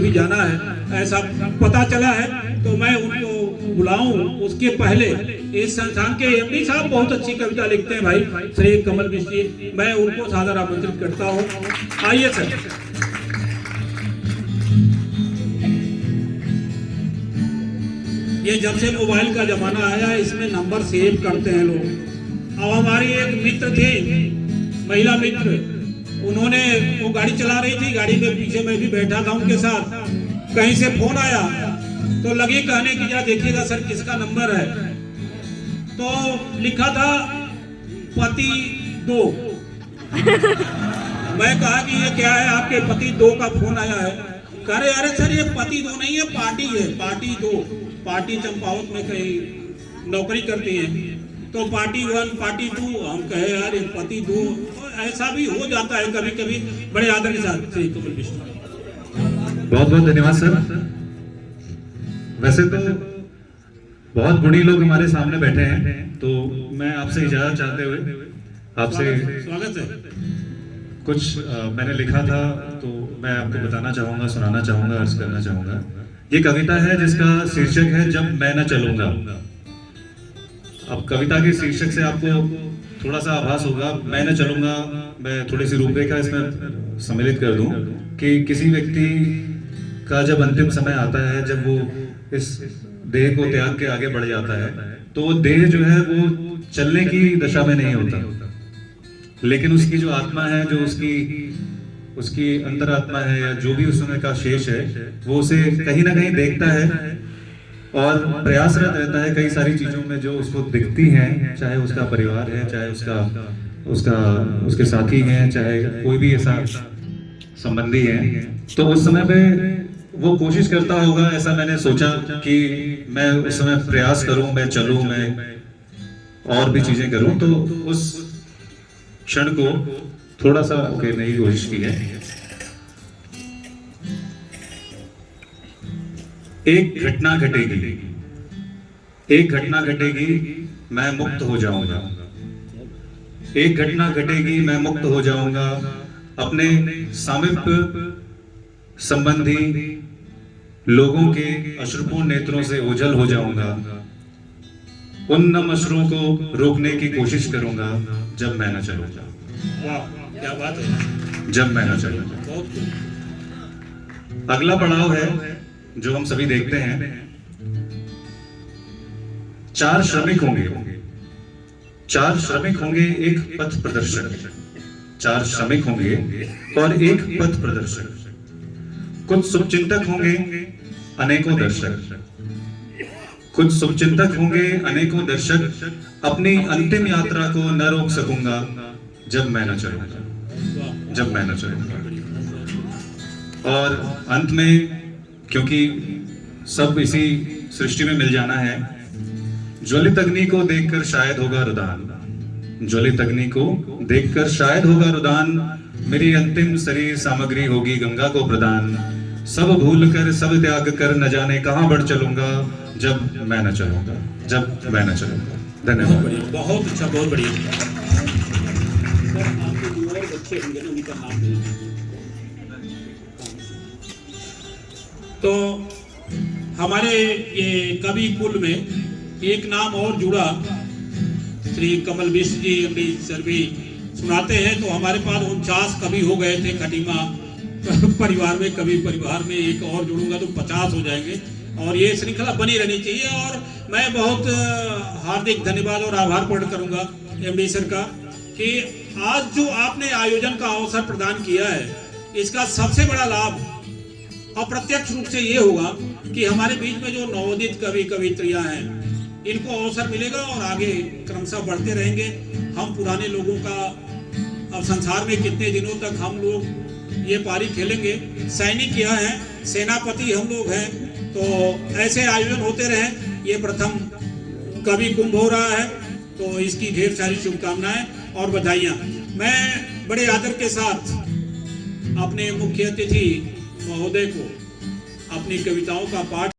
भी जाना है, ऐसा पता चला है, तो मैं उनको बुलाऊं उसके पहले इस संस्थान के एमडी साहब बहुत अच्छी कविता लिखते हैं भाई, श्री कमल मिश्र जी, मैं उनको सादर आमंत्रित करता हूँ। आइए सर। ये जब से मोबाइल का जमाना आया है, इसमें नंबर सेव करते हैं लोग। अब हमारी एक मित्र थी, महिला मित्र, उन्होंने वो गाड़ी चला रही थी, गाड़ी में पीछे मैं भी बैठा था उनके साथ, कहीं से फोन आया तो लगी कहने की जा देखिएगा सर किसका नंबर है, तो लिखा था पति 2। मैं कहा कि ये क्या है, आपके पति 2 का फोन आया है। कह रहे अरे सर ये पति 2 नहीं है, पार्टी है, पार्टी 2। पार्टी चंपावत में कहीं नौकरी करती है, तो पार्टी 1 पार्टी 2। हम कहे यार ये पति 2, ऐसा भी हो जाता है कभी कभी। बड़े आदर के साथ श्री कमल मिश्र। बहुत बहुत धन्यवाद सर। वैसे तो बहुत गुणी लोग हमारे सामने बैठे हैं, तो मैं आपसे इजाजत चाहते हुए आपसे स्वागत है। कुछ मैंने लिखा था तो मैं आपको बताना चाहूंगा, सुनाना चाहूंगा, अर्ज करना चाहूंगा। ये कविता है जिसका शीर्षक है जब मैं न चलूंगा। अब कविता के शीर्षक से आपको थोड़ा सा आभास होगा, मैं न चलूंगा। मैं थोड़ी सी रूपरेखा इसमें सम्मिलित कर दूं कि किसी व्यक्ति का जब अंतिम समय आता है, जब वो इस देह को त्याग के आगे बढ़ जाता है, तो वो देह जो है वो चलने की दशा में नहीं होता, लेकिन उसकी जो आत्मा है, जो उसकी अंतरात्मा है, या जो भी उस समय का शेष है, वो उसे कहीं ना कहीं देखता है और प्रयासरत रहता है कई सारी चीजों में जो उसको दिखती हैं, चाहे उसका परिवार है, चाहे उसके साथी हैं, चाहे कोई भी ऐसा संबंधी है। तो उस समय पे वो कोशिश करता होगा, ऐसा मैंने सोचा कि मैं उस समय प्रयास करूं, मैं चलूं, मैं और भी चीजें करूं। तो उस क्षण को थोड़ा सा कहने की कोशिश की है। एक घटना घटेगी, एक घटना घटेगी, मैं मुक्त हो जाऊंगा। एक घटना घटेगी, मैं मुक्त हो जाऊंगा। अपने सामीप्य संबंधी लोगों के अश्रुपूर्ण नेत्रों से ओझल हो जाऊंगा। उन नम अश्रुओं को रोकने की कोशिश करूंगा जब मैं न चलूंगा। वाह क्या बात है, जब मैं न चलूंगा। बहुत। अगला पड़ाव है जो हम सभी देखते हैं। 4 श्रमिक होंगे, 4 श्रमिक होंगे, एक पथ प्रदर्शक। 4 श्रमिक होंगे और एक पथ प्रदर्शक। कुछ शुभचिंतक होंगे, अनेकों दर्शक। कुछ शुभचिंतक होंगे, अनेकों दर्शक। अपनी अंतिम यात्रा को न रोक सकूंगा जब मैं न चलूंगा, जब मैं न चलूंगा। और अंत में, क्योंकि सब इसी सृष्टि में मिल जाना है, ज्वलित अग्नि को देखकर शायद होगा रुदान। ज्वलित अग्नि को देखकर शायद होगा रुदान। मेरी अंतिम शरीर सामग्री होगी गंगा को प्रदान। सब भूल कर, सब त्याग कर, न जाने कहां बढ़ चलूंगा जब मैं न चलूंगा, जब मैं न चलूंगा। धन्यवाद। बहुत अच्छा, बहुत बढ़िया। आपके जो और बच्चे होंगे ना, उनका नाम तो हमारे ये कवि कुल में एक नाम और जुड़ा, श्री कमल मिश्र जी अपनी सर्वे सुनाते हैं। तो हमारे पास 49 कवि हो गए थे खटीमा परिवार में, कवि परिवार में एक और जुड़ूंगा तो 50 हो जाएंगे, और ये श्रृंखला बनी रहनी चाहिए। और मैं बहुत हार्दिक धन्यवाद और आभार प्रकट करूंगा एमडी सर का कि आज जो आपने आयोजन का अवसर प्रदान किया है, इसका सबसे बड़ा लाभ अप्रत्यक्ष रूप से ये होगा कि हमारे बीच में जो नवोदित कवि कवित्रियां हैं, इनको अवसर मिलेगा और आगे क्रमशः बढ़ते रहेंगे। हम पुराने लोगों का, अब संसार में कितने दिनों तक हम लोग ये पारी खेलेंगे। सैनिक यह हैं, सेनापति हम लोग हैं, तो ऐसे आयोजन होते रहें। ये प्रथम कवि कुंभ हो रहा है, तो इसकी ढेर सारी शुभकामनाएं और बधाइयां। मैं बड़े आदर के साथ अपने मुख्य अतिथि महोदय को अपनी कविताओं का पाठ